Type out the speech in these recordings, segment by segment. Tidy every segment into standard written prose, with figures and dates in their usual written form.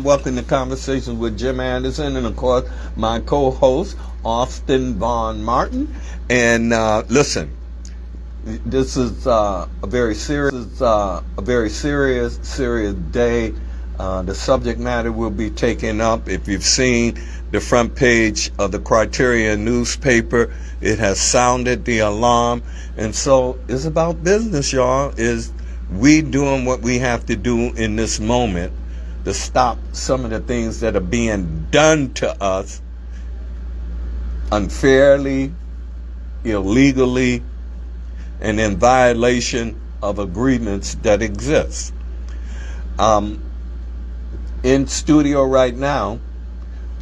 Welcome to Conversations with Jim Anderson and, of course, my co-host, Austin Vaughn Martin. And listen, this is a very serious day. The subject matter will be taken up. If you've seen the front page of the Criterion newspaper, it has sounded the alarm. And so it's about business, y'all. Is we doing what we have to do in this moment to stop some of the things that are being done to us unfairly, illegally, and in violation of agreements that exist. In studio right now,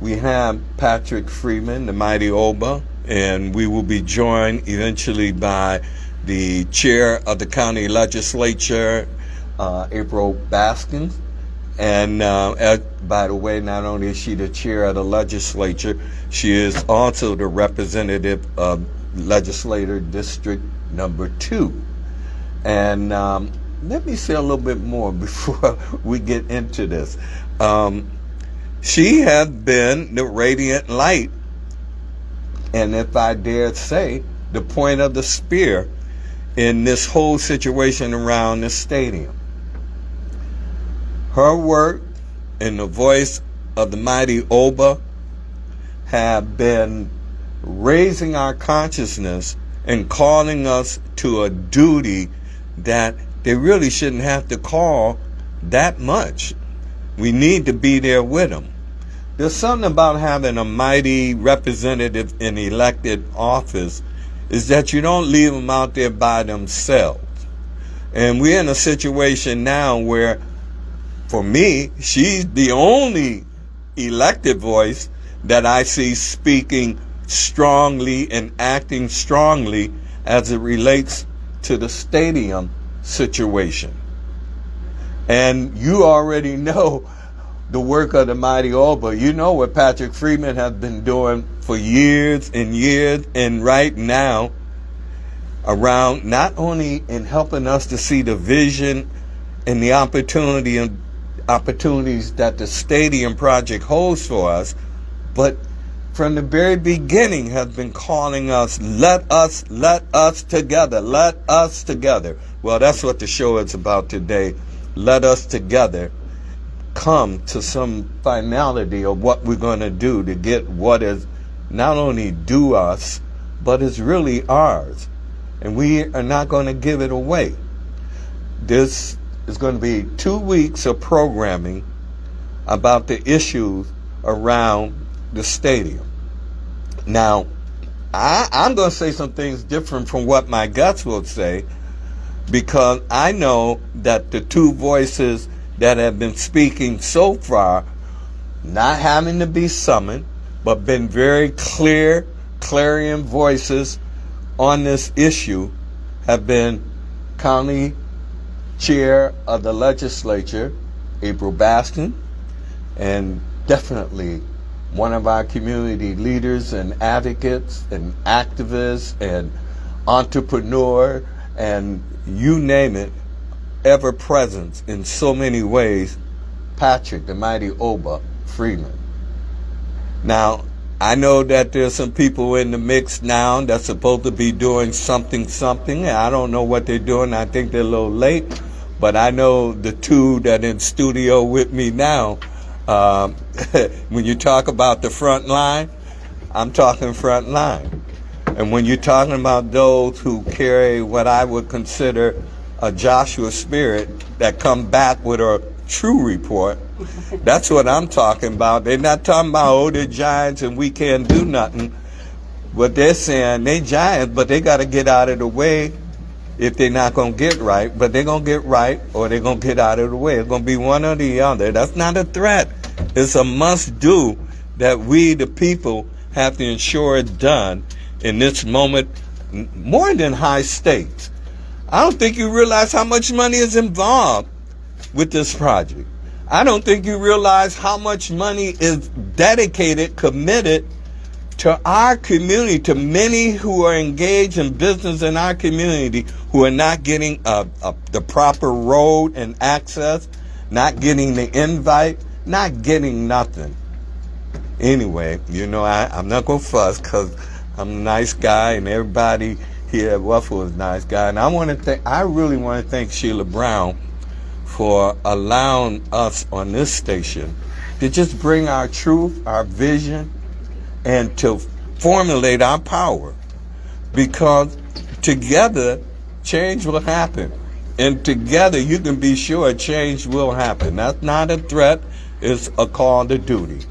we have Patrick Freeman, the mighty Oba, and we will be joined eventually by the chair of the county legislature, April Baskin. And by the way, not only is she the chair of the legislature, she is also the representative of Legislator District Number 2. And let me say a little bit more before we get into this. She has been the radiant light, and if I dare say, the point of the spear in this whole situation around the stadium. Her work and the voice of the mighty Oba have been raising our consciousness and calling us to a duty that they really shouldn't have to call that much. We need to be there with them. There's something about having a mighty representative in elected office is that you don't leave them out there by themselves. And we're in a situation now where, for me, she's the only elected voice that I see speaking strongly and acting strongly as it relates to the stadium situation. And you already know the work of the mighty Oba. You know what Patrick Freeman has been doing for years and years, and right now around not only in helping us to see the vision and the opportunities that the stadium project holds for us, but from the very beginning has been calling us, let us together. Well, that's what the show is about today. Let us together come to some finality of what we're going to do to get what is not only due us, but is really ours. And we are not going to give it away. This is going to be 2 weeks of programming about the issues around the stadium. Now, I'm going to say some things different from what my guests will say, because I know that the two voices that have been speaking so far, not having to be summoned, but been very clear, clarion voices on this issue, have been County Chair of the Legislature, April Baskin, and definitely one of our community leaders and advocates and activists and entrepreneur and you name it, ever present in so many ways, Patrick, the mighty Oba Freeman. Now, I know that there's some people in the mix now that's supposed to be doing something. I don't know what they're doing. I think they're a little late. But I know the two that are in studio with me now, when you talk about the front line, I'm talking front line. And when you're talking about those who carry what I would consider a Joshua spirit that come back with a true report, that's what I'm talking about. They're not talking about, oh, they're giants and we can't do nothing. What they're saying, they giants, but they got to get out of the way if they're not going to get right. But they're going to get right or they're going to get out of the way. It's going to be one or the other. That's not a threat. It's a must-do that we, the people, have to ensure it's done in this moment, more than high stakes. I don't think you realize how much money is involved with this project. I don't think you realize how much money is dedicated, committed to our community, to many who are engaged in business in our community who are not getting the proper road and access, not getting the invite, not getting nothing. Anyway, I'm not going to fuss because I'm a nice guy and everybody here at WUFO is a nice guy. And I really want to thank Sheila Brown for allowing us on this station to just bring our truth, our vision, and to formulate our power. Because together, change will happen. And together, you can be sure change will happen. That's not a threat, it's a call to duty.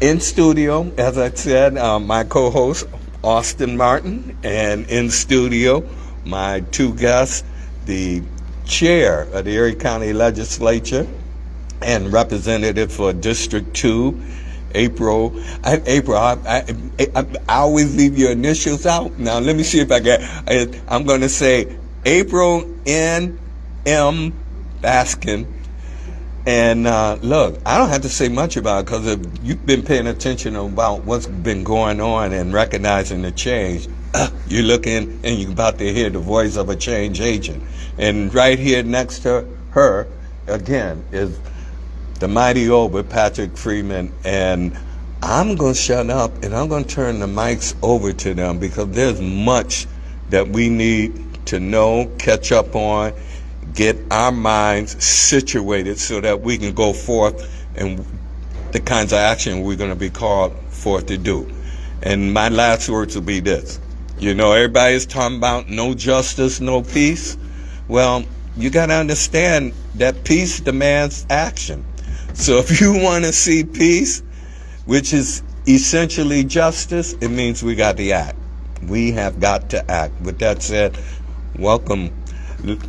In studio, as I said, my co-host, Austin Martin, and in studio, my two guests, the chair of the Erie County Legislature and representative for District 2, April. I always leave your initials out. Now, let me see if I get. I'm going to say April N.M. Baskin. And look, I don't have to say much about it because if you've been paying attention about what's been going on and recognizing the change, you're looking and you're about to hear the voice of a change agent. And right here next to her, again, is the mighty Oba, Patrick Freeman. And I'm going to shut up and I'm going to turn the mics over to them because there's much that we need to know, catch up on, get our minds situated so that we can go forth and the kinds of action we're going to be called forth to do. And my last words will be this. Everybody's talking about no justice, no peace. Well, you got to understand that peace demands action. So if you want to see peace, which is essentially justice, it means we got to act. We have got to act. With that said, welcome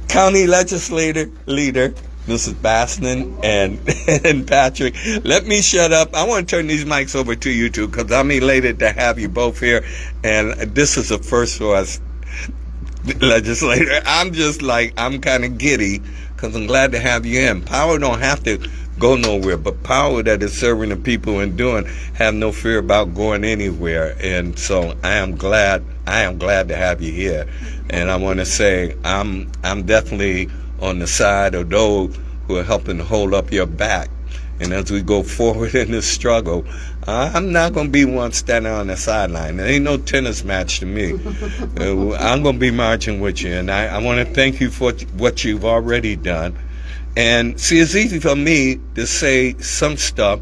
County Legislator Leader, Mrs. Baskin and Patrick. Let me shut up. I want to turn these mics over to you two because I'm elated to have you both here. And this is a first for us, Legislator. I'm kind of giddy because I'm glad to have you in. Power don't have to go nowhere, but power that is serving the people and doing have no fear about going anywhere. And so I am glad to have you here. And I want to say I'm definitely on the side of those who are helping to hold up your back. And as we go forward in this struggle, I'm not going to be one standing on the sideline. There ain't no tennis match to me. I'm going to be marching with you. And I want to thank you for what you've already done. And see, it's easy for me to say some stuff,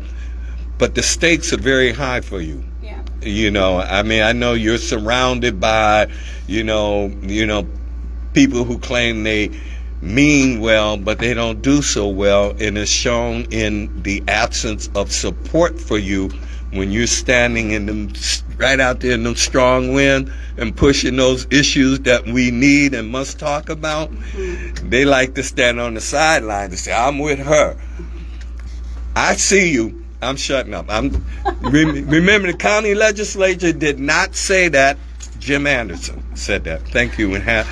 but the stakes are very high for you. I know you're surrounded by, people who claim they mean well, but they don't do so well. And it's shown in the absence of support for you when you're standing in them, right out there in the strong wind and pushing those issues that we need and must talk about. Mm-hmm. They like to stand on the sideline to say, I'm with her. I see you. I'm shutting up. Remember, the county legislature did not say that. Jim Anderson said that. Thank you. And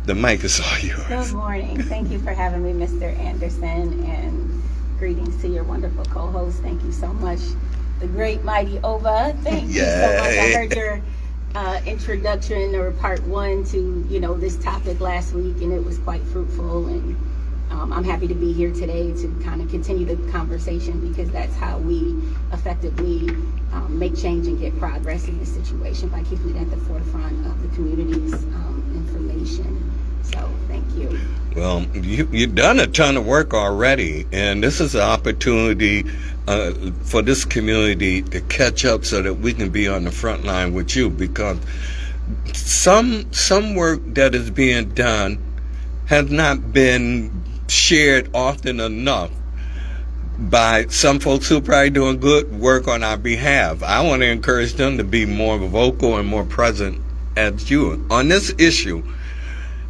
the mic is all yours. Good morning. Thank you for having me, Mr. Anderson, and greetings to your wonderful co-host. Thank you so much. The great mighty Ova. Thank you so much. I heard your introduction or part one to this topic last week, and it was quite fruitful. And I'm happy to be here today to kind of continue the conversation because that's how we effectively make change and get progress in this situation by keeping it at the forefront of the community's information. So thank you. Well, you've done a ton of work already, and this is an opportunity for this community to catch up so that we can be on the front line with you, because some work that is being done has not been shared often enough by some folks who are probably doing good work on our behalf. I want to encourage them to be more vocal and more present as you on this issue.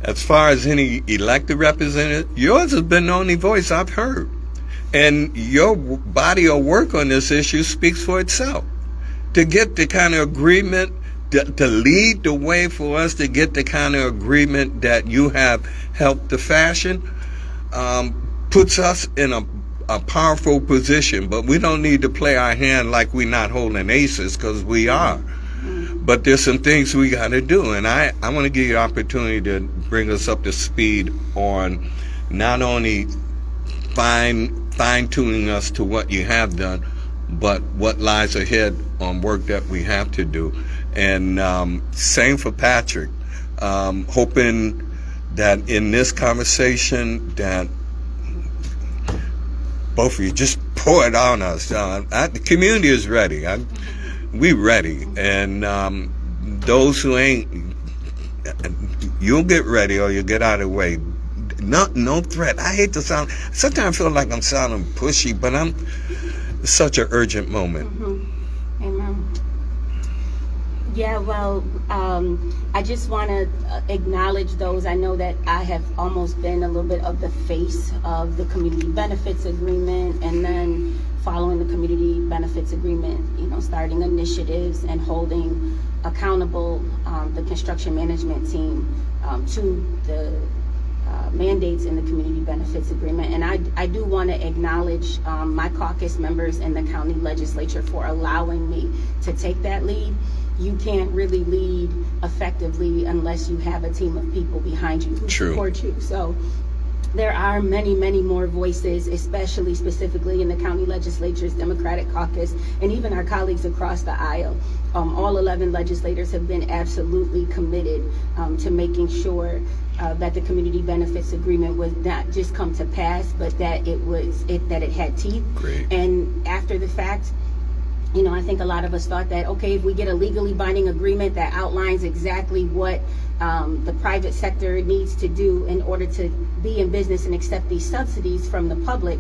As far as any elected representative, yours has been the only voice I've heard. And your body of work on this issue speaks for itself. To get the kind of agreement, to lead the way for us to get the kind of agreement that you have helped to fashion, puts us in a powerful position. But we don't need to play our hand like we're not holding aces, because we are. But there's some things we got to do, and I want to give you an opportunity to bring us up to speed on not only fine-tuning us to what you have done, but what lies ahead on work that we have to do. And same for Patrick. Hoping that in this conversation that both of you just pour it on us. The community is ready. We ready. And those who ain't, you'll get ready or you'll get out of the way. No threat. I hate to sound, sometimes I feel like I'm sounding pushy, but it's such an urgent moment. Mm-hmm. Amen. Yeah, well, I just want to acknowledge those. I know that I have almost been a little bit of the face of the community benefits agreement, and then following the community benefits agreement, starting initiatives and holding accountable the construction management team to the mandates in the community benefits agreement. And I do want to acknowledge my caucus members in the county legislature for allowing me to take that lead. You can't really lead effectively unless you have a team of people behind you who support you. So there are many, many more voices, especially specifically in the county legislature's Democratic caucus, and even our colleagues across the aisle. All 11 legislators have been absolutely committed to making sure that the community benefits agreement was not just come to pass, but that it had teeth. Great. And after the fact, I think a lot of us thought that, okay, if we get a legally binding agreement that outlines exactly what the private sector needs to do in order to be in business and accept these subsidies from the public,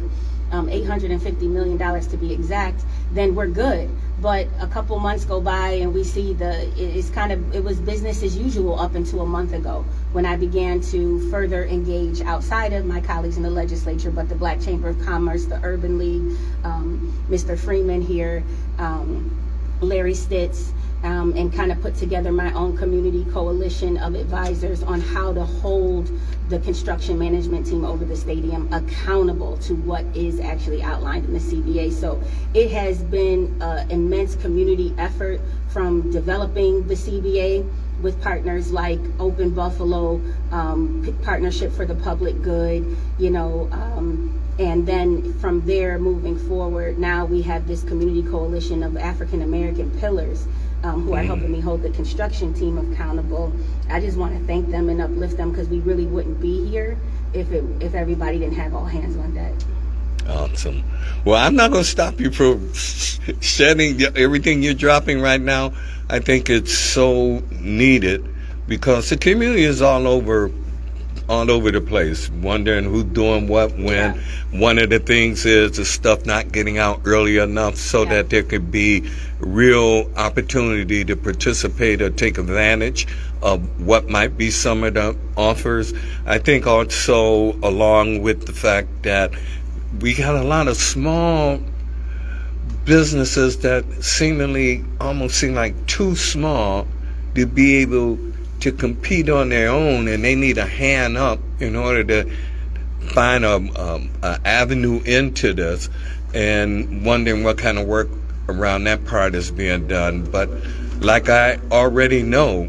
$850 million to be exact, then we're good. But a couple months go by and we see it was business as usual up until a month ago when I began to further engage outside of my colleagues in the legislature, but the Black Chamber of Commerce, the Urban League, Mr. Freeman here, Larry Stitz, and kind of put together my own community coalition of advisors on how to hold the construction management team over the stadium accountable to what is actually outlined in the CBA. So it has been an immense community effort, from developing the CBA with partners like Open Buffalo, Partnership for the Public Good, and then from there moving forward, now we have this community coalition of African American pillars who are helping me hold the construction team accountable. I just want to thank them and uplift them, because we really wouldn't be here if everybody didn't have all hands on deck. Awesome. Well, I'm not going to stop you from shedding everything you're dropping right now. I think it's so needed, because the community is all over the place, wondering who's doing what when. Yeah. One of the things is the stuff not getting out early enough so that there could be real opportunity to participate or take advantage of what might be some of the offers. I think also, along with the fact that we got a lot of small businesses that seemingly almost seem like too small to be able to compete on their own, and they need a hand up in order to find a avenue into this, and wondering what kind of work around that part is being done. But like I already know,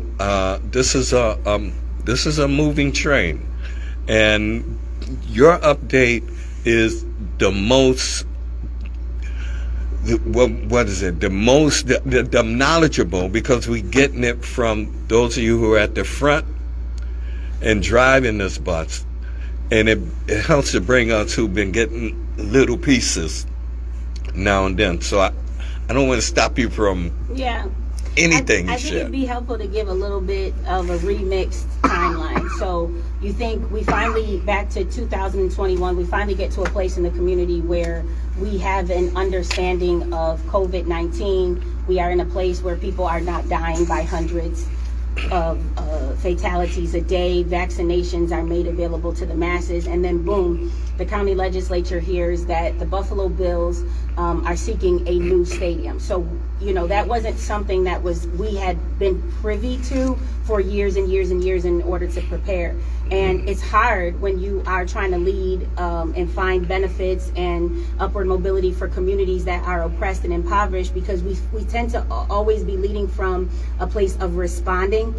this is a moving train, and your update is the most. What is it? The most the knowledgeable, because we're getting it from those of you who are at the front and driving this bus, and it helps to bring us who've been getting little pieces now and then. So I don't want to stop you from anything. I think it'd be helpful to give a little bit of a remixed timeline. So you think we finally, back to 2021, we finally get to a place in the community where we have an understanding of COVID-19. We are in a place where people are not dying by hundreds of fatalities a day. Vaccinations are made available to the masses, and then boom, the county legislature hears that the Buffalo Bills are seeking a new stadium. So that wasn't something that we had been privy to for years and years and years in order to prepare. And it's hard when you are trying to lead and find benefits and upward mobility for communities that are oppressed and impoverished, because we tend to always be leading from a place of responding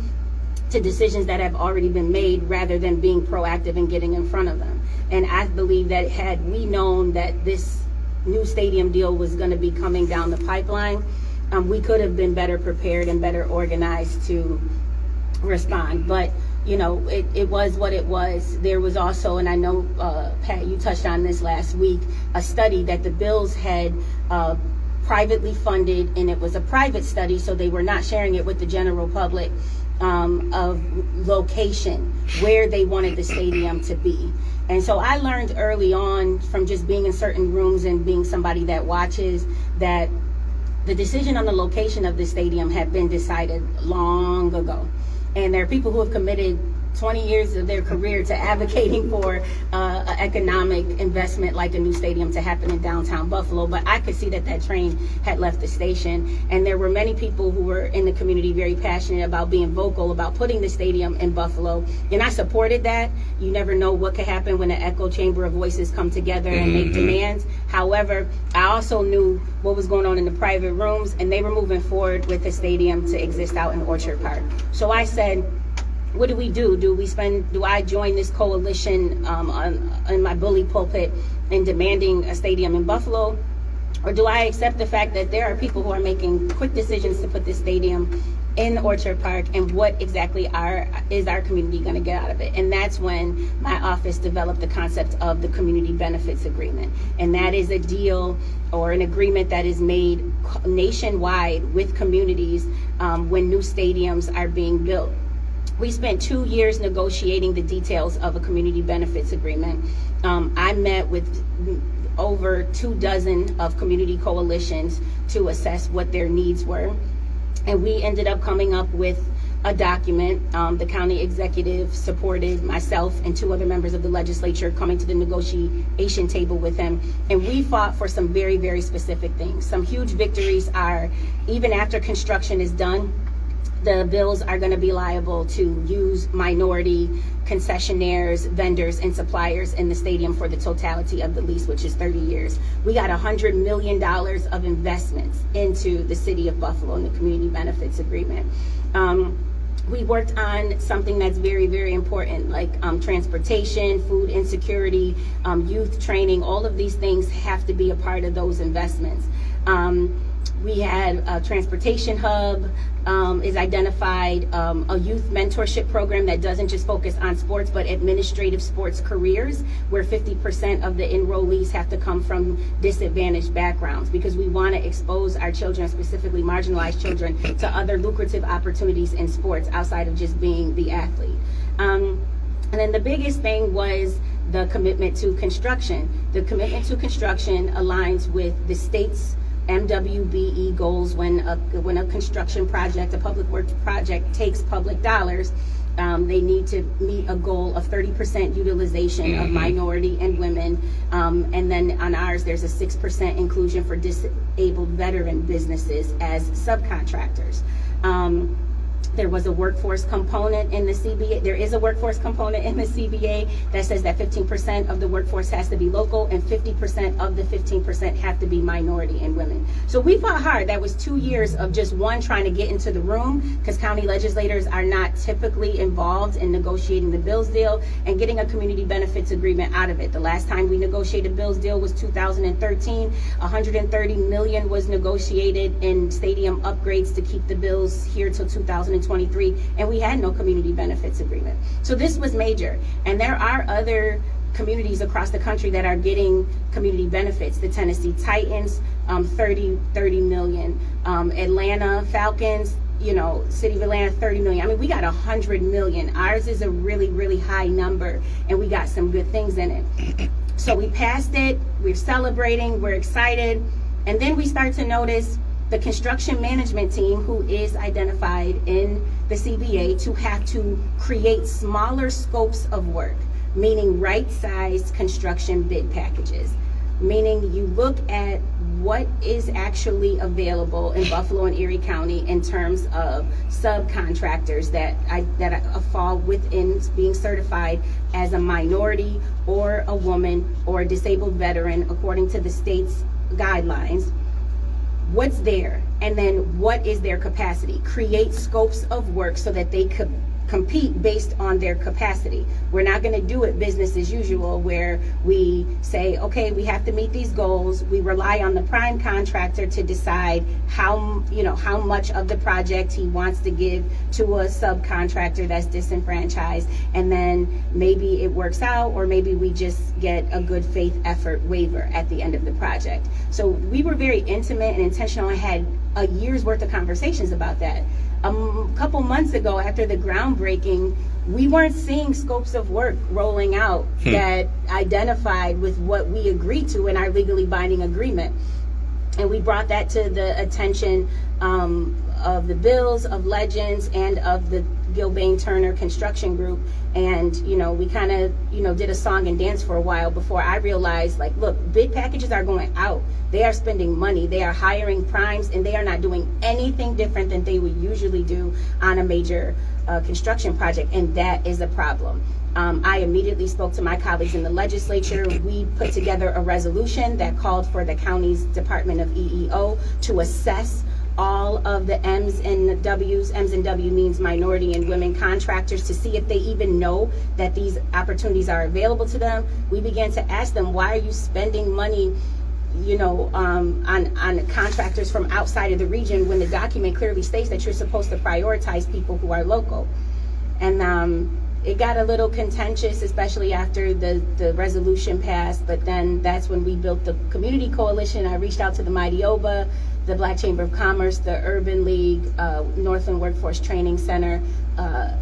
to decisions that have already been made rather than being proactive and getting in front of them. And I believe that had we known that this new stadium deal was going to be coming down the pipeline, we could have been better prepared and better organized to respond. But it was what it was. There was also, and I know, Pat, you touched on this last week, a study that the Bills had privately funded, and it was a private study, so they were not sharing it with the general public, of location, where they wanted the stadium to be. And so I learned early on from just being in certain rooms and being somebody that watches, that the decision on the location of the stadium had been decided long ago. And there are people who have committed 20 years of their career to advocating for an economic investment like a new stadium to happen in downtown Buffalo. But I could see that train had left the station. And there were many people who were in the community very passionate about being vocal about putting the stadium in Buffalo. And I supported that. You never know what could happen when an echo chamber of voices come together and make demands. However, I also knew what was going on in the private rooms, and they were moving forward with the stadium to exist out in Orchard Park. So I said, what do we do? Do I join this coalition in my bully pulpit in demanding a stadium in Buffalo? Or do I accept the fact that there are people who are making quick decisions to put this stadium in Orchard Park, and what exactly is our community going to get out of it? And that's when my office developed the concept of the community benefits agreement. And that is a deal or an agreement that is made nationwide with communities when new stadiums are being built. We spent 2 years negotiating the details of a community benefits agreement. I met with over 24 of community coalitions to assess what their needs were. And we ended up coming up with a document. The county executive supported myself and 2 other members of the legislature coming to the negotiation table with him. And we fought for some very, very specific things. Some huge victories are, even after construction is done, the Bills are going to be liable to use minority concessionaires, vendors, and suppliers in the stadium for the totality of the lease, which is 30 years. We got $100 million of investments into the city of Buffalo in the community benefits agreement. We worked on something that's very, very important, like transportation, food insecurity, youth training. All of these things have to be a part of those investments. We had a transportation hub is identified, a youth mentorship program that doesn't just focus on sports, but administrative sports careers, where 50% of the enrollees have to come from disadvantaged backgrounds, because we want to expose our children, specifically marginalized children, to other lucrative opportunities in sports outside of just being the athlete. And then the biggest thing was the commitment to construction. The commitment to construction aligns with the state's MWBE goals. When a construction project, a public works project, takes public dollars, they need to meet a goal of 30% utilization of minority and women. And then on ours, there's a 6% inclusion for disabled veteran businesses as subcontractors. There was a workforce component in the CBA. There is a workforce component in the CBA that says that 15% of the workforce has to be local, and 50% of the 15% have to be minority and women. So we fought hard. That was 2 years of just one, trying to get into the room, because county legislators are not typically involved in negotiating the Bills deal, and getting a community benefits agreement out of it. The last time we negotiated Bills deal was 2013. $130 million was negotiated in stadium upgrades to keep the Bills here till 2023, and we had no community benefits agreement. So this was major, and there are other communities across the country that are getting community benefits. The Tennessee Titans, 30 million. Atlanta Falcons, City of Atlanta, 30 million. I mean, we got 100 million. Ours is a really, really high number, and we got some good things in it. So we passed it, we're celebrating, we're excited, and then we start to notice the construction management team, who is identified in the CBA to have to create smaller scopes of work, meaning right-sized construction bid packages, meaning you look at what is actually available in Buffalo and Erie County in terms of subcontractors that fall within being certified as a minority or a woman or a disabled veteran according to the state's guidelines. What's there, and then what is their capacity? Create scopes of work so that they could compete based on their capacity. We're not going to do it business as usual, where we say, okay, we have to meet these goals. We rely on the prime contractor to decide how much of the project he wants to give to a subcontractor that's disenfranchised, and then maybe it works out, or maybe we just get a good faith effort waiver at the end of the project. So we were very intimate and intentional, and had a year's worth of conversations about that. A couple months ago, after the groundbreaking, we weren't seeing scopes of work rolling out that identified with what we agreed to in our legally binding agreement. And we brought that to the attention of the Bills, of Legends, and of the Gilbane Turner Construction Group. And, we kind of, did a song and dance for a while before I realized, like, look, bid packages are going out. They are spending money. They are hiring primes, and they are not doing anything different than they would usually do on a major construction project. And that is a problem. I immediately spoke to my colleagues in the legislature. We put together a resolution that called for the county's Department of EEO to assess all of the M's and W's. M's and W means minority and women contractors, to see if they even know that these opportunities are available to them. We began to ask them, why are you spending money on contractors from outside of the region, when the document clearly states that you're supposed to prioritize people who are local? And it got a little contentious, especially after the resolution passed. But then that's when we built the community coalition. I reached out to the Mighty Oba, the Black Chamber of Commerce, the Urban League, Northland Workforce Training Center,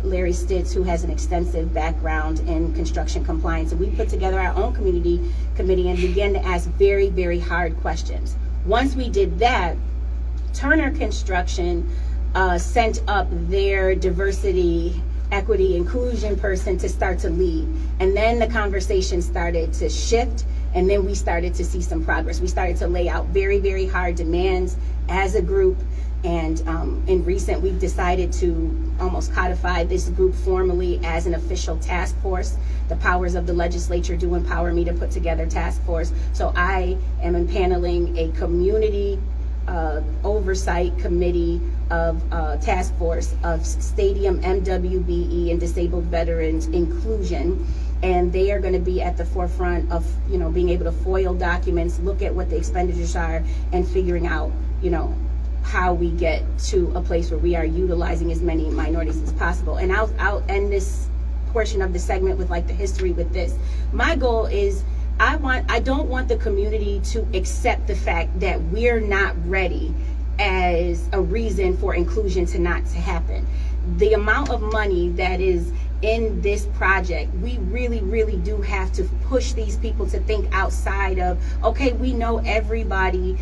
Larry Stitz, who has an extensive background in construction compliance. And we put together our own community committee and began to ask very, very hard questions. Once we did that, Turner Construction sent up their diversity, equity, inclusion person to start to lead. And then the conversation started to shift, and then we started to see some progress. We started to lay out very, very hard demands as a group. And in recent, we've decided to almost codify this group formally as an official task force. The powers of the legislature do empower me to put together task force. So I am impaneling a community oversight committee of task force of stadium, MWBE, and disabled veterans inclusion. And they are going to be at the forefront of, being able to foil documents, look at what the expenditures are, and figuring out, how we get to a place where we are utilizing as many minorities as possible. And I'll end this portion of the segment with like the history with this. My goal is, I don't want the community to accept the fact that we're not ready as a reason for inclusion to happen. The amount of money that is in this project, we really, really do have to push these people to think outside of, okay, we know everybody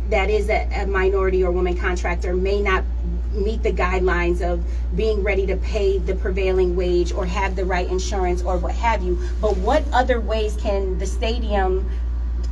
that is a minority or woman contractor may not meet the guidelines of being ready to pay the prevailing wage or have the right insurance or what have you, but what other ways can the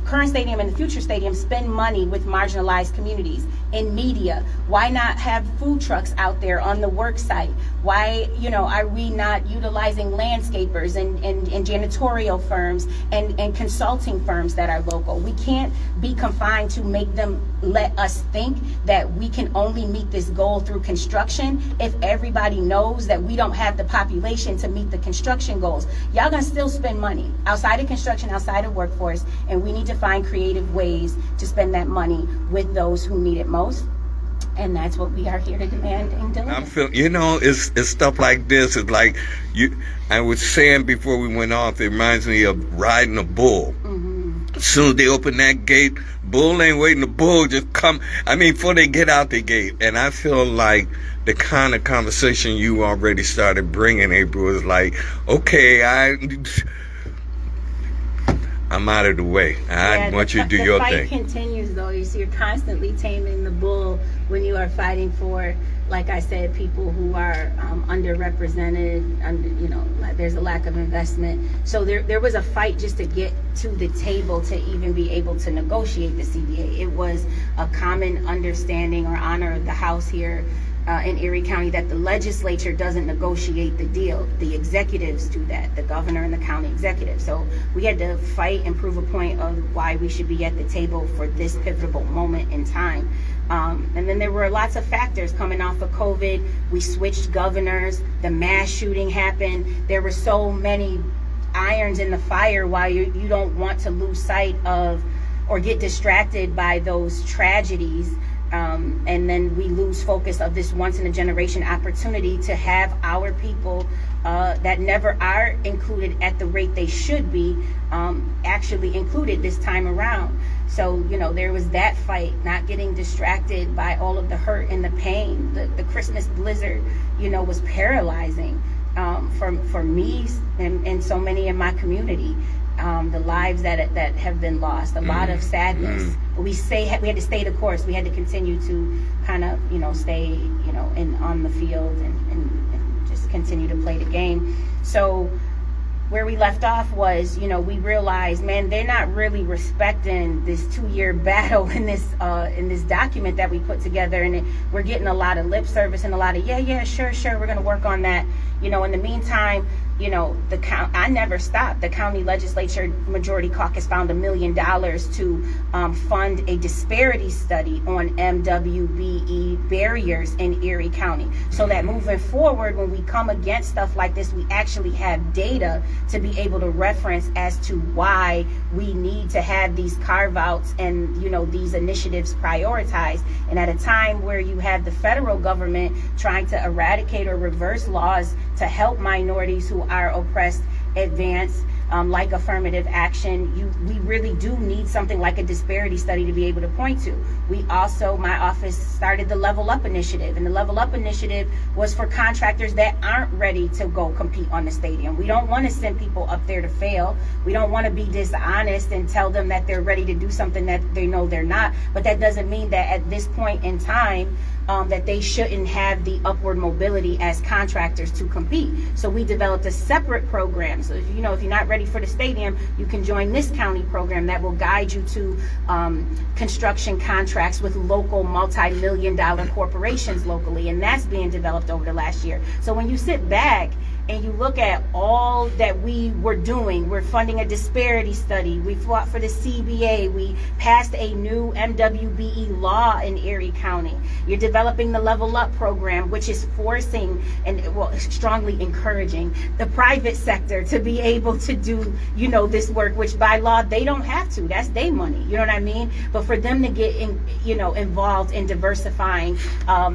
current stadium and the future stadium spend money with marginalized communities? In media, why not have food trucks out there on the work site? Why, are we not utilizing landscapers and janitorial firms and consulting firms that are local? We can't be confined to make them let us think that we can only meet this goal through construction if everybody knows that we don't have the population to meet the construction goals. Y'all gonna still spend money outside of construction, outside of workforce, and we need to find creative ways to spend that money with those who need it most. And that's what we are here to demand and deliver. I'm feeling, it's stuff like this. It's like I was saying before we went off, it reminds me of riding a bull. As soon as they open that gate, bull ain't waiting. The bull just come. Before they get out the gate. And I feel like the kind of conversation you already started bringing, April, is like, okay, I'm out of the way. I want you to do your thing. The fight continues, though. You're constantly taming the bull when you are fighting for, like I said, people who are underrepresented. There's a lack of investment. So there was a fight just to get to the table to even be able to negotiate the CBA. It was a common understanding or honor of the House here in Erie County that the legislature doesn't negotiate the deal. The executives do that, the governor and the county executive. So we had to fight and prove a point of why we should be at the table for this pivotal moment in time. And then there were lots of factors coming off of COVID. We switched governors. The mass shooting happened. There were so many irons in the fire while you don't want to lose sight of or get distracted by those tragedies. And then we lose focus of this once in a generation opportunity to have our people that never are included at the rate they should be actually included this time around. So, there was that fight, not getting distracted by all of the hurt and the pain. The Christmas blizzard, was paralyzing for me and so many in my community. The lives that have been lost, a lot of sadness. But we had to stay the course. We had to continue to kind of, stay, on the field and just continue to play the game. So where we left off was, we realized, man, they're not really respecting this 2-year battle in this document that we put together, and we're getting a lot of lip service and a lot of sure, we're going to work on that. In the meantime, I never stopped. The county legislature majority caucus found $1 million to fund a disparity study on MWBE barriers in Erie County, so that moving forward, when we come against stuff like this, we actually have data to be able to reference as to why we need to have these carve-outs and these initiatives prioritized. And at a time where you have the federal government trying to eradicate or reverse laws to help minorities who are oppressed advance, like affirmative action, we really do need something like a disparity study to be able to point to. We also, my office started the Level Up Initiative, and the Level Up Initiative was for contractors that aren't ready to go compete on the stadium. We don't want to send people up there to fail. We don't want to be dishonest and tell them that they're ready to do something that they know they're not. But that doesn't mean that at this point in time, that they shouldn't have the upward mobility as contractors to compete. So we developed a separate program. So, if you're not ready for the stadium, you can join this county program that will guide you to construction contracts with local multi-million-dollar corporations locally. And that's being developed over the last year. So when you sit back and you look at all that we were doing, we're funding a disparity study, we fought for the CBA, we passed a new MWBE law in Erie County. You're developing the Level Up program, which is forcing and strongly encouraging the private sector to be able to do, this work, which by law they don't have to. That's their money, you know what I mean? But for them to get involved in diversifying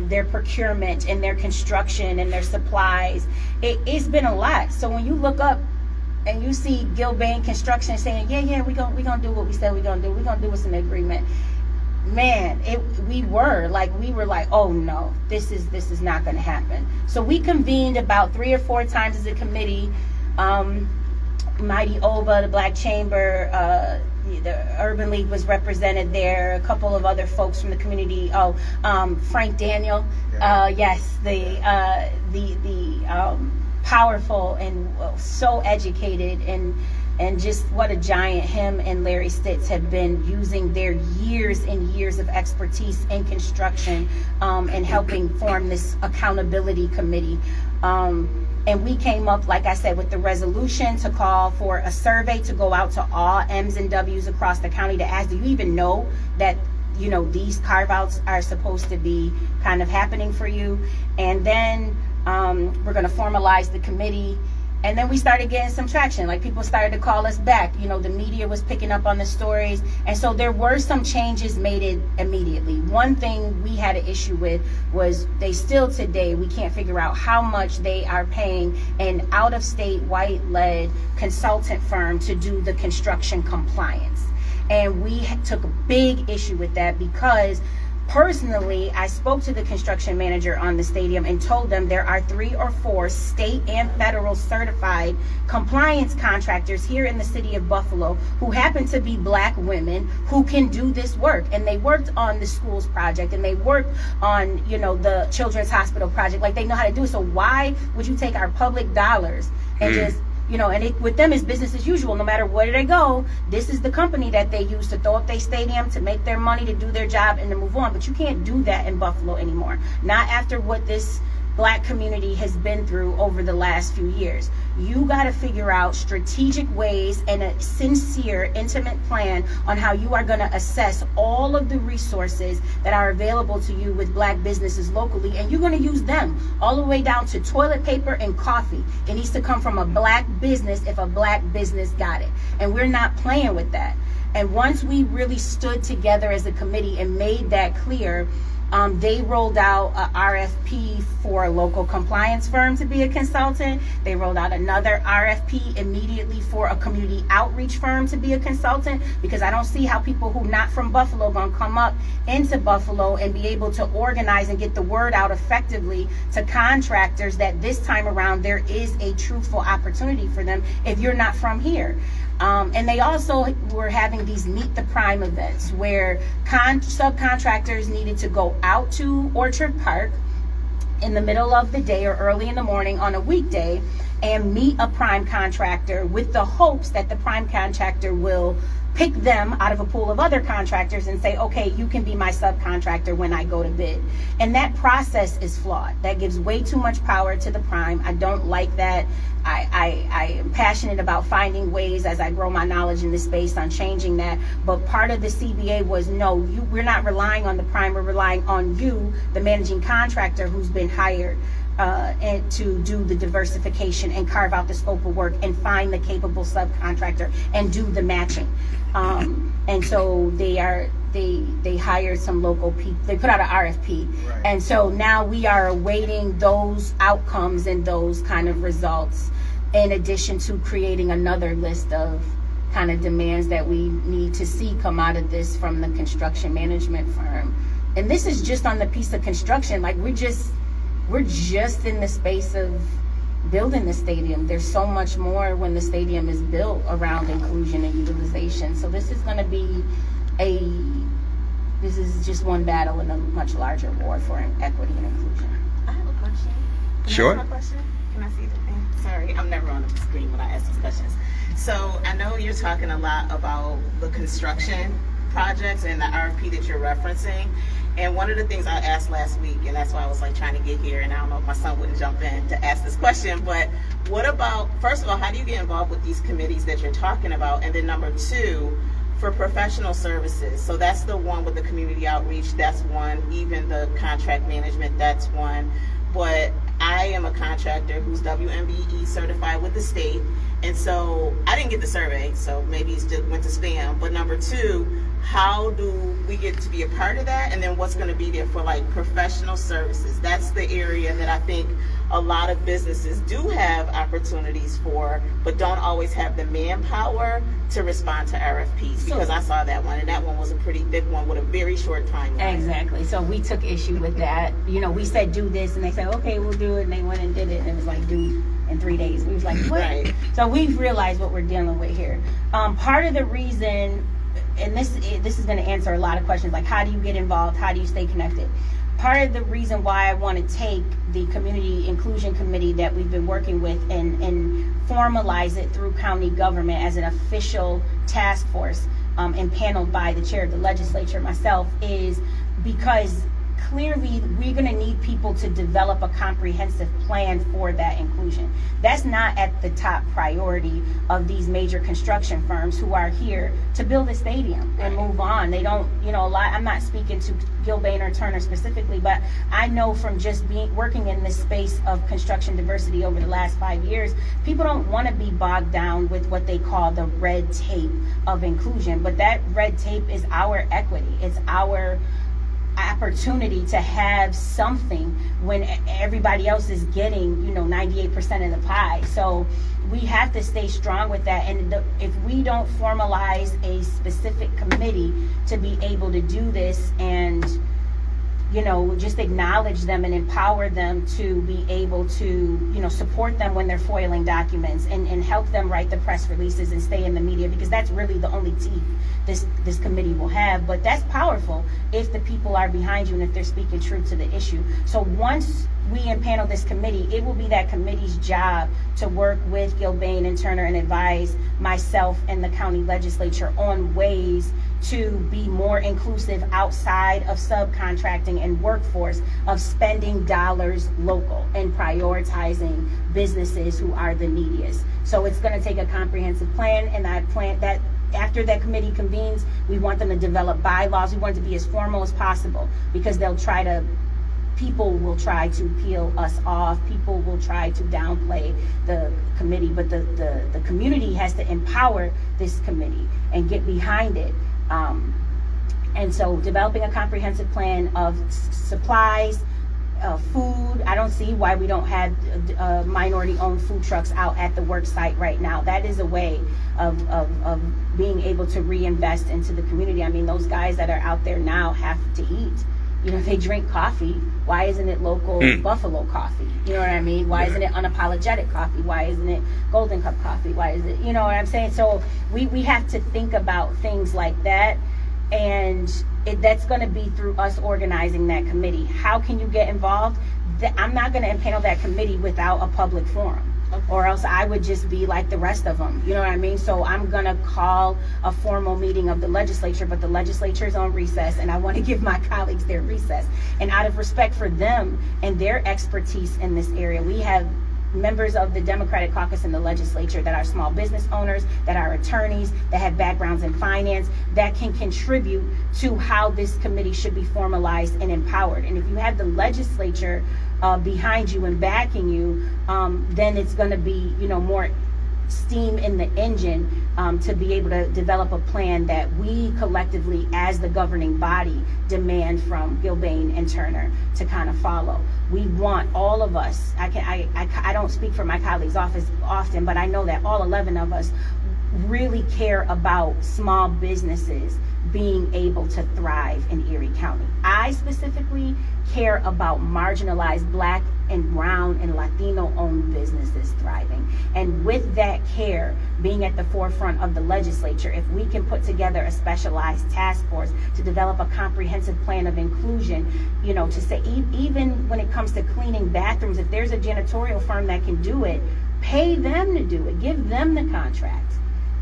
their procurement and their construction and their supplies, it's been a lot. So when you look up and you see Gilbane Construction saying, we're gonna do what we said we're gonna do. We're gonna do what's in the agreement. Man, we were like, oh no, this is not gonna happen. So we convened about 3 or 4 times as a committee. Mighty Oba, the Black Chamber, the Urban League was represented there. A couple of other folks from the community. Frank Daniel, yes, the powerful and so educated and just what a giant him and Larry Stitz have been, using their years and years of expertise in construction and helping form this accountability committee. And we came up, like I said, with the resolution to call for a survey to go out to all M's and W's across the county to ask, do you even know that these carve-outs are supposed to be kind of happening for you? And then we're going to formalize the committee. And then we started getting some traction. Like, people started to call us back. The media was picking up on the stories. And so there were some changes made immediately. One thing we had an issue with was they still today, we can't figure out how much they are paying an out-of-state white-led consultant firm to do the construction compliance. And we took a big issue with that because personally, I spoke to the construction manager on the stadium and told them there are 3 or 4 state and federal certified compliance contractors here in the city of Buffalo who happen to be Black women who can do this work. And they worked on the schools project, and they worked on, the Children's Hospital project. Like, they know how to do it. So why would you take our public dollars and just with them it's business as usual. No matter where they go, this is the company that they use to throw up their stadium, to make their money, to do their job, and to move on. But you can't do that in Buffalo anymore. Not after what this Black community has been through over the last few years. You got to figure out strategic ways and a sincere, intimate plan on how you are going to assess all of the resources that are available to you with Black businesses locally, and you're going to use them all the way down to toilet paper and coffee. It needs to come from a Black business if a Black business got it, and we're not playing with that. And once we really stood together as a committee and made that clear, they rolled out a RFP for a local compliance firm to be a consultant. They rolled out another RFP immediately for a community outreach firm to be a consultant, because I don't see how people who not from Buffalo gonna come up into Buffalo and be able to organize and get the word out effectively to contractors that this time around there is a truthful opportunity for them if you're not from here. And they also were having these Meet the Prime events where subcontractors needed to go out to Orchard Park in the middle of the day or early in the morning on a weekday and meet a prime contractor with the hopes that the prime contractor will pick them out of a pool of other contractors and say, okay, you can be my subcontractor when I go to bid. And that process is flawed. That gives way too much power to the prime. I don't like that. I am passionate about finding ways as I grow my knowledge in this space on changing that. But part of the CBA was, no, we're not relying on the prime, we're relying on you, the managing contractor who's been hired and to do the diversification and carve out the scope of work and find the capable subcontractor and do the matching. And so they hired some local people. They put out an RFP. Right. And so now we are awaiting those outcomes and those kind of results, in addition to creating another list of kind of demands that we need to see come out of this from the construction management firm. And this is just on the piece of construction. Like we're just in the space of building the stadium. There's so much more when the stadium is built around inclusion and utilization. So this is going to be this is just one battle in a much larger war for equity and inclusion. I have a question. Sure. Can I see the thing? Sorry, I'm never on the screen when I ask these questions. So I know you're talking a lot about the construction projects and the RFP that you're referencing. And one of the things I asked last week, and that's why I was like trying to get here, and I don't know if my son wouldn't jump in to ask this question, but what about, first of all, how do you get involved with these committees that you're talking about? And then number two, for professional services, so that's the one with the community outreach, that's one, even the contract management, that's one. But I am a contractor who's WMBE certified with the state, and so I didn't get the survey, so maybe it just went to spam. But number two, how do we get to be a part of that? And then what's going to be there for like professional services? That's the area that I think a lot of businesses do have opportunities for, but don't always have the manpower to respond to RFPs, because I saw that one, and that one was a pretty big one with a very short timeline. Exactly. So we took issue with that. You know, we said do this, and they said, okay, we'll do it, and they went and did it, and it was like, do in 3 days. We was like, what? Right. So we've realized what we're dealing with here. Part of the reason, and this is going to answer a lot of questions, like how do you get involved? How do you stay connected? Part of the reason why I want to take the Community Inclusion Committee that we've been working with and formalize it through county government as an official task force and paneled by the chair of the legislature, myself, is because clearly we're going to need people to develop a comprehensive plan for that inclusion. That's not at the top priority of these major construction firms who are here to build a stadium and move on. They don't, a lot, I'm not speaking to Gilbane or Turner specifically, but I know from just working in this space of construction diversity over the last 5 years, people don't want to be bogged down with what they call the red tape of inclusion. But that red tape is our equity. It's our opportunity to have something when everybody else is getting 98% of the pie. So we have to stay strong with that, and if we don't formalize a specific committee to be able to do this and just acknowledge them and empower them to be able to support them when they're foiling documents and help them write the press releases and stay in the media, because that's really the only teeth this committee will have. But that's powerful if the people are behind you and if they're speaking true to the issue. So once we impanel this committee, it will be that committee's job to work with Gilbane and Turner and advise myself and the county legislature on ways to be more inclusive outside of subcontracting and workforce, of spending dollars local and prioritizing businesses who are the neediest. So it's going to take a comprehensive plan, and I plan that after that committee convenes, we want them to develop bylaws. We want it to be as formal as possible, because people will try to peel us off. People will try to downplay the committee, but the community has to empower this committee and get behind it. And so developing a comprehensive plan of supplies, food. I don't see why we don't have minority-owned food trucks out at the work site right now. That is a way of being able to reinvest into the community. I mean, those guys that are out there now have to eat. You know, they drink coffee. Why isn't it local Buffalo coffee? You know what I mean? Why isn't it unapologetic coffee? Why isn't it Golden Cup coffee? Why is it, you know what I'm saying? So we have to think about things like that. And that's going to be through us organizing that committee. How can you get involved? I'm not going to impanel that committee without a public forum. Okay. Or else I would just be like the rest of them. You know what I mean? So I'm going to call a formal meeting of the legislature, but the legislature is on recess, and I want to give my colleagues their recess. And out of respect for them and their expertise in this area, we have members of the Democratic caucus in the legislature that are small business owners, that are attorneys, that have backgrounds in finance, that can contribute to how this committee should be formalized and empowered. And if you have the legislature behind you and backing you, then it's going to be, you know, more steam in the engine to be able to develop a plan that we collectively, as the governing body, demand from Gilbane and Turner to kind of follow. We want all of us. I don't speak for my colleagues' office often, but I know that all 11 of us really care about small businesses being able to thrive in Erie County. I specifically care about marginalized Black and Brown and Latino owned businesses thriving. And with that care being at the forefront of the legislature, if we can put together a specialized task force to develop a comprehensive plan of inclusion, you know, to say even when it comes to cleaning bathrooms, if there's a janitorial firm that can do it, pay them to do it, give them the contract.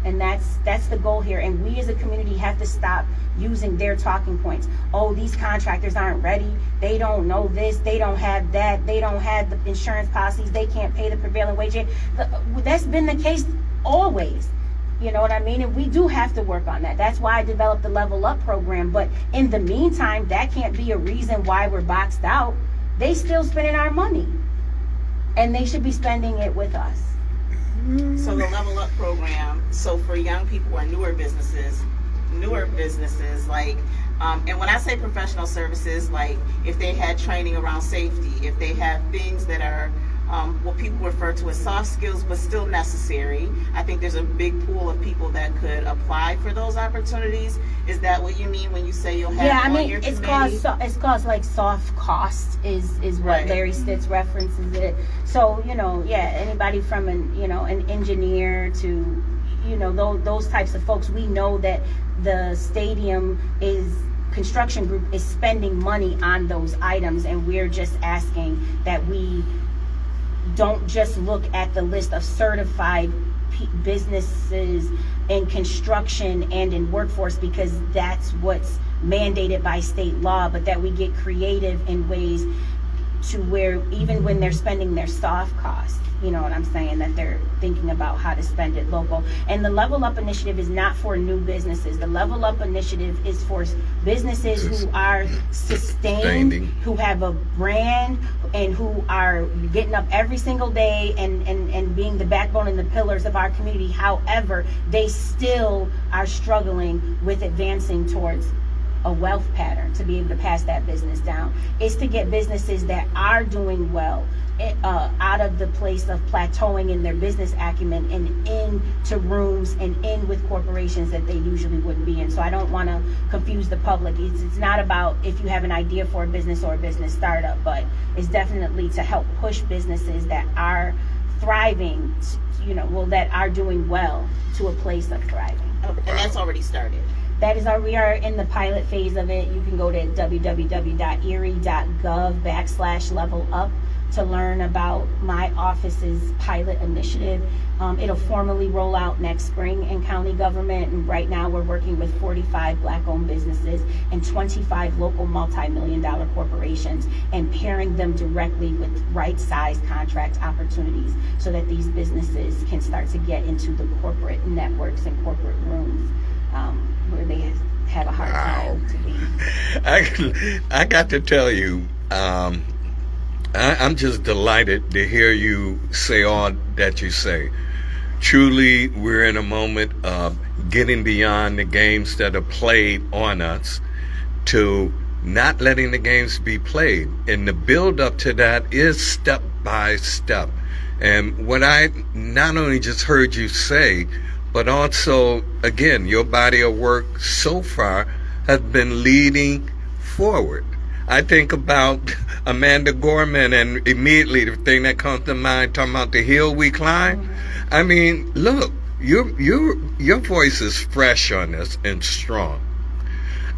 And that's the goal here. And we as a community have to stop using their talking points. Oh, these contractors aren't ready. They don't know this. They don't have that. They don't have the insurance policies. They can't pay the prevailing wage. That's been the case always. You know what I mean? And we do have to work on that. That's why I developed the Level Up program. But in the meantime, that can't be a reason why we're boxed out. They still spending our money. And they should be spending it with us. So the Level Up program, so for young people or newer businesses, like, and when I say professional services, like if they had training around safety, if they have things that are what people refer to as soft skills but still necessary, I think there's a big pool of people that could apply for those opportunities. Is that what you mean when you say you'll have your committee? It's called like soft cost is what right. Larry Stitz references it. So, you know, yeah, anybody from an engineer to, you know, those types of folks. We know that the stadium construction group is spending money on those items, and we're just asking that we don't just look at the list of certified businesses in construction and in workforce, because that's what's mandated by state law, but that we get creative in ways to where even when they're spending their soft costs, you know what I'm saying, that they're thinking about how to spend it local. And the Level Up initiative is not for new businesses. The Level Up initiative is for businesses who are sustaining, who have a brand, and who are getting up every single day and being the backbone and the pillars of our community. However, they still are struggling with advancing towards a wealth pattern to be able to pass that business down. It's to get businesses that are doing well out of the place of plateauing in their business acumen and into rooms and in with corporations that they usually wouldn't be in. So I don't want to confuse the public. It's not about if you have an idea for a business or a business startup, but it's definitely to help push businesses that are thriving, that are doing well to a place of thriving. Oh, and that's already started. We are in the pilot phase of it. You can go to www.erie.gov/level up to learn about my office's pilot initiative. It'll formally roll out next spring in county government, and right now we're working with 45 Black-owned businesses and 25 local multi-million-dollar corporations, and pairing them directly with right-sized contract opportunities so that these businesses can start to get into the corporate networks and corporate rooms where they have a hard time to be. I got to tell you, I'm just delighted to hear you say all that you say. Truly, we're in a moment of getting beyond the games that are played on us to not letting the games be played. And the build up to that is step by step. And what I not only just heard you say, but also, again, your body of work so far has been leading forward. I think about Amanda Gorman, and immediately the thing that comes to mind, talking about the hill we climb. Mm-hmm. I mean, look, your voice is fresh on this and strong.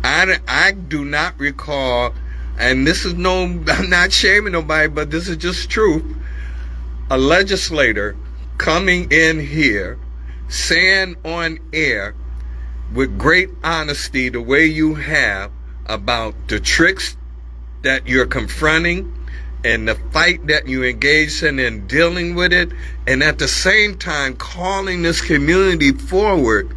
I do not recall, and this is I'm not shaming nobody, but this is just truth, a legislator coming in here saying on air with great honesty the way you have about the tricks that you're confronting and the fight that you engaged in and dealing with it, and at the same time calling this community forward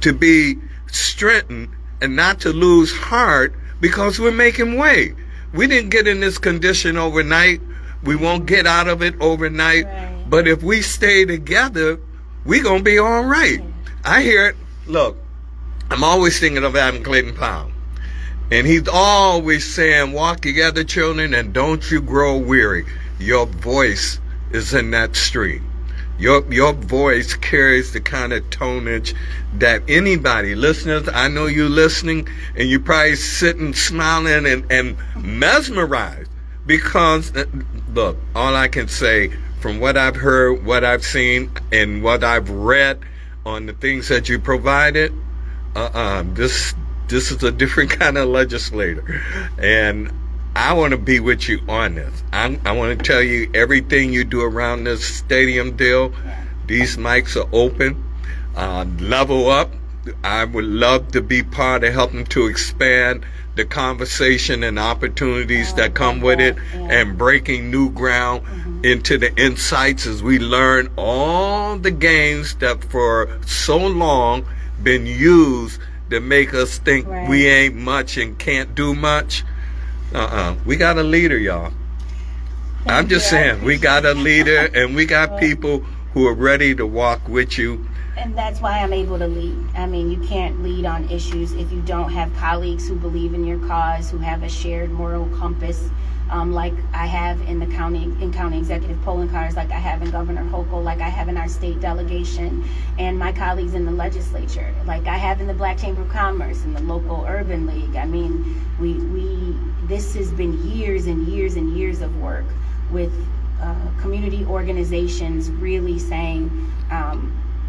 to be strengthened and not to lose heart, because we're making way. We didn't get in this condition overnight. We won't get out of it overnight. Right. But if we stay together, we're going to be all right. Yeah. I hear it. Look, I'm always thinking of Adam Clayton Powell. And he's always saying, walk together, children, and don't you grow weary. Your voice is in that stream. Your voice carries the kind of tonage that anybody, listeners, I know you listening, and you probably sitting smiling and mesmerized. Because, look, all I can say, from what I've heard, what I've seen, and what I've read on the things that you provided, this is a different kind of legislator. And I want to be with you on this. I want to tell you everything you do around this stadium deal. These mics are open. Level up. I would love to be part of helping to expand the conversation and opportunities that come with it, and breaking new ground into the insights as we learn all the games that for so long been used to make us think we ain't much and can't do much. We got a leader, y'all. I'm just saying, we got a leader, and we got people who are ready to walk with you. And that's why I'm able to lead. I mean, you can't lead on issues if you don't have colleagues who believe in your cause, who have a shared moral compass, like I have in the county executive polling cars, like I have in Governor Hochul, like I have in our state delegation, and my colleagues in the legislature, like I have in the Black Chamber of Commerce and the local urban league. I mean, this has been years and years and years of work with community organizations really saying,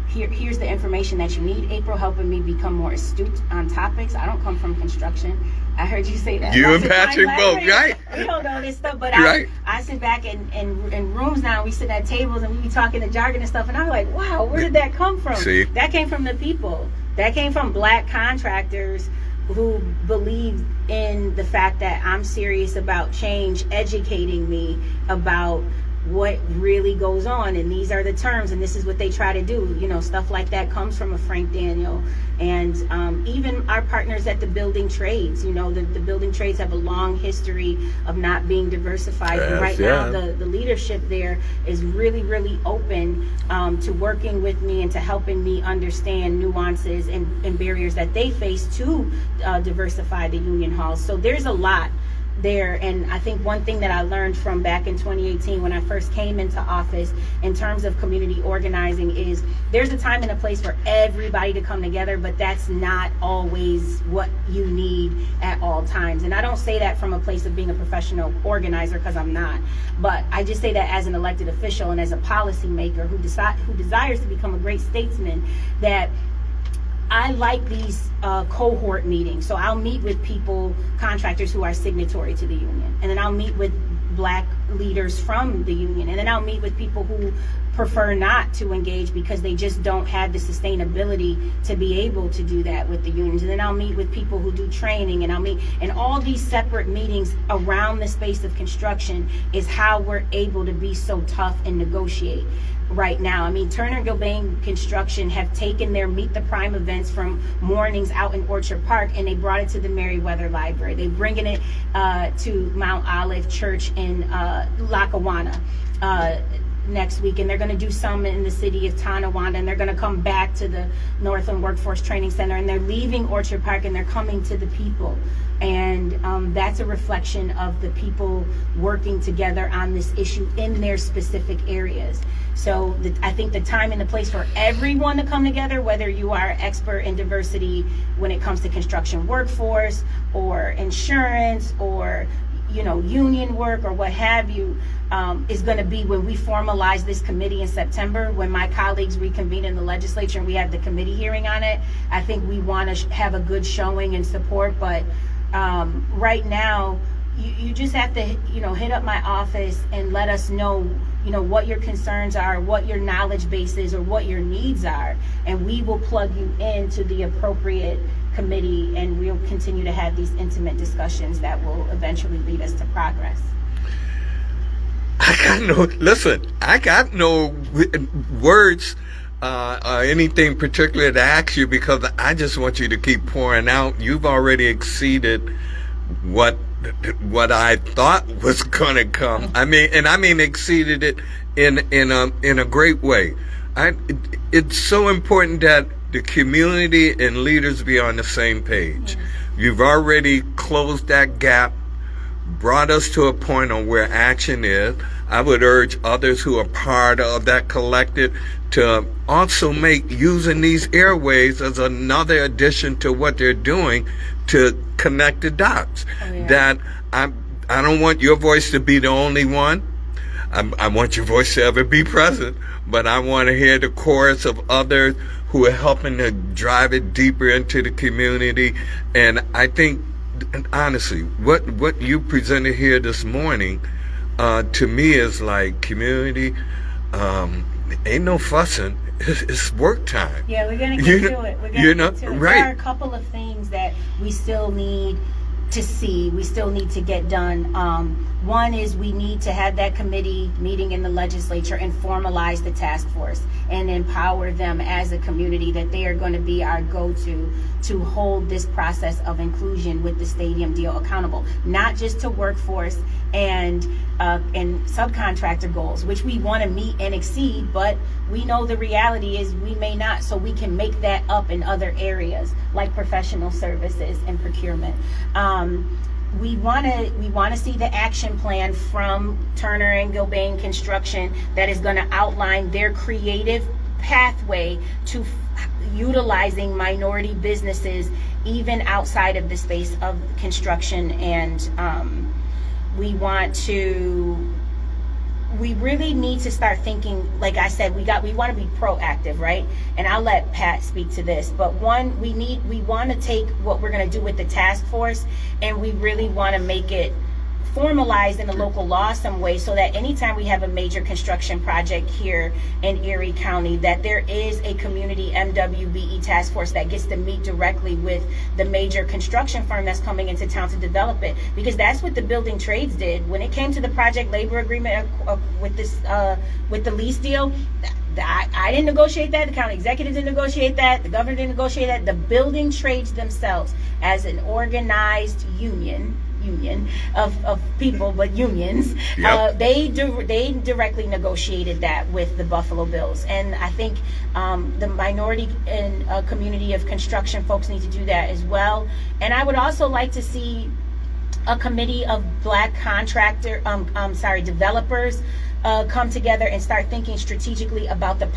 here's the information that you need. April helping me become more astute on topics. I don't come from construction. I heard you say that. You and Patrick both, right? We don't know this stuff, but right. I sit back in rooms now. We sit at tables and we be talking the jargon and stuff, and I'm like, wow, where did that come from? See? That came from the people. That came from Black contractors who believe in the fact that I'm serious about change, educating me about what really goes on, and these are the terms, and this is what they try to do. You know, stuff like that comes from a Frank Daniel, and even our partners at the building trades. You know, the building trades have a long history of not being diversified, and right now the leadership there is really, really open to working with me and to helping me understand nuances and barriers that they face to diversify the union halls. So there's a lot there, and I think one thing that I learned from back in 2018 when I first came into office in terms of community organizing is there's a time and a place for everybody to come together, but that's not always what you need at all times. And I don't say that from a place of being a professional organizer, because I'm not, but I just say that as an elected official and as a policymaker who desires to become a great statesman, that I like these cohort meetings. So I'll meet with people, contractors who are signatory to the union, and then I'll meet with Black leaders from the union. And then I'll meet with people who prefer not to engage because they just don't have the sustainability to be able to do that with the unions. And then I'll meet with people who do training, and I'll meet, and all these separate meetings around the space of construction is how we're able to be so tough and negotiate right now. I mean, Turner and Gilbane Construction have taken their Meet the Prime events from mornings out in Orchard Park, and they brought it to the Meriwether Library. They're bringing it to Mount Olive Church in Lackawanna next week, and they're going to do some in the city of Tonawanda, and they're going to come back to the Northland Workforce Training Center, and they're leaving Orchard Park and they're coming to the people. And that's a reflection of the people working together on this issue in their specific areas. So I think the time and the place for everyone to come together, whether you are an expert in diversity when it comes to construction workforce or insurance or union work or what have you, is going to be when we formalize this committee in September, when my colleagues reconvene in the legislature and we have the committee hearing on it. I think we want to have a good showing and support, but right now you just have to hit up my office and let us know what your concerns are, what your knowledge base is, or what your needs are, and we will plug you into the appropriate committee, and we'll continue to have these intimate discussions that will eventually lead us to progress. I got no words or anything particular to ask you, because I just want you to keep pouring out. You've already exceeded what I thought was going to come. I mean exceeded it in a great way. It's so important that the community and leaders be on the same page. You've already closed that gap, brought us to a point on where action is. I would urge others who are part of that collective to also make using these airways as another addition to what they're doing to connect the dots. That I don't want your voice to be the only one. I want your voice to ever be present, but I want to hear the chorus of others who are helping to drive it deeper into the community. And I think, honestly, what you presented here this morning, to me is like community. Ain't no fussing. It's work time. Yeah, we're gonna get to it. We're gonna get to it. Right. There are a couple of things that we still need to see. We still need to get done. One is we need to have that committee meeting in the legislature and formalize the task force and empower them as a community that they are going to be our go-to to hold this process of inclusion with the stadium deal accountable, not just to workforce and subcontractor goals, which we want to meet and exceed, but we know the reality is we may not, so we can make that up in other areas like professional services and procurement. We want to see the action plan from Turner and Gilbane Construction that is going to outline their creative pathway to utilizing minority businesses even outside of the space of construction. And we really need to start thinking, like I said, we want to be proactive, right? And I'll let Pat speak to this, but one, we want to take what we're going to do with the task force, and we really want to make it formalized in the local law some way, so that anytime we have a major construction project here in Erie County, that there is a community MWBE task force that gets to meet directly with the major construction firm that's coming into town to develop it. Because that's what the building trades did when it came to the project labor agreement with the lease deal. I didn't negotiate that. The county executive didn't negotiate that. The governor didn't negotiate that. The building trades themselves, as an organized union of people, but unions. Yep. They directly negotiated that with the Buffalo Bills, and I think the minority and community of construction folks need to do that as well. And I would also like to see a committee of Black developers come together and start thinking strategically about the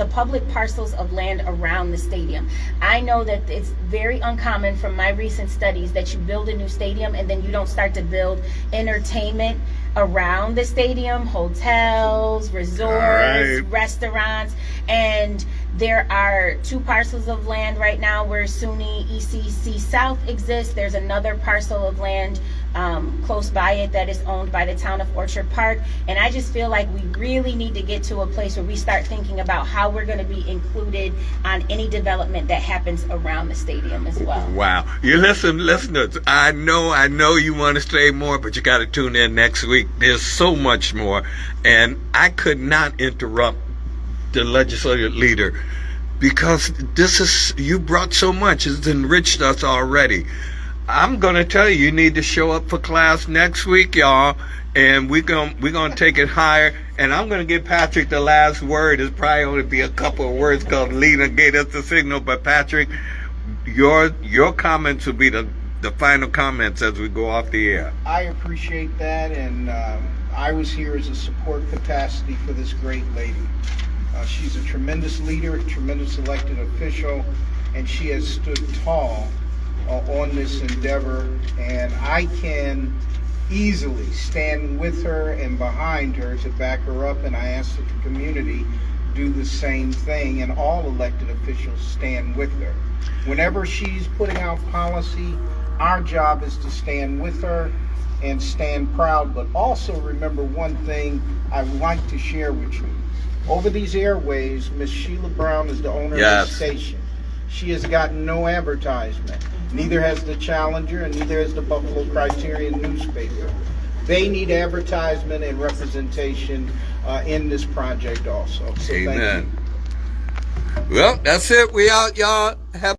public parcels of land around the stadium. I know that it's very uncommon from my recent studies that you build a new stadium and then you don't start to build entertainment around the stadium, hotels, resorts, restaurants. And there are 2 parcels of land right now where SUNY ECC South exists. There's another parcel of land close by it that is owned by the town of Orchard Park. And I just feel like we really need to get to a place where we start thinking about how we're going to be included on any development that happens around the stadium as well. Wow. You listeners, I know you want to say more, but you got to tune in next week. There's so much more. And I could not interrupt the legislative leader because you brought so much. It's enriched us already. I'm going to tell you, you need to show up for class next week, y'all, and we're gonna take it higher. And I'm going to give Patrick the last word. It's probably only be a couple of words because Lena gave us the signal. But Patrick, your comments will be the final comments as we go off the air. I appreciate that, and I was here as a support capacity for this great lady. She's a tremendous leader, a tremendous elected official, and she has stood tall on this endeavor, and I can easily stand with her and behind her to back her up, and I ask that the community do the same thing, and all elected officials stand with her. Whenever she's putting out policy, our job is to stand with her and stand proud, but also remember one thing I would like to share with you. Over these airways, Miss Sheila Brown is the owner of the station. She has gotten no advertisement. Neither has the Challenger, and neither has the Buffalo Criterion newspaper. They need advertisement and representation in this project also. So amen. Well, that's it. We out, y'all. Have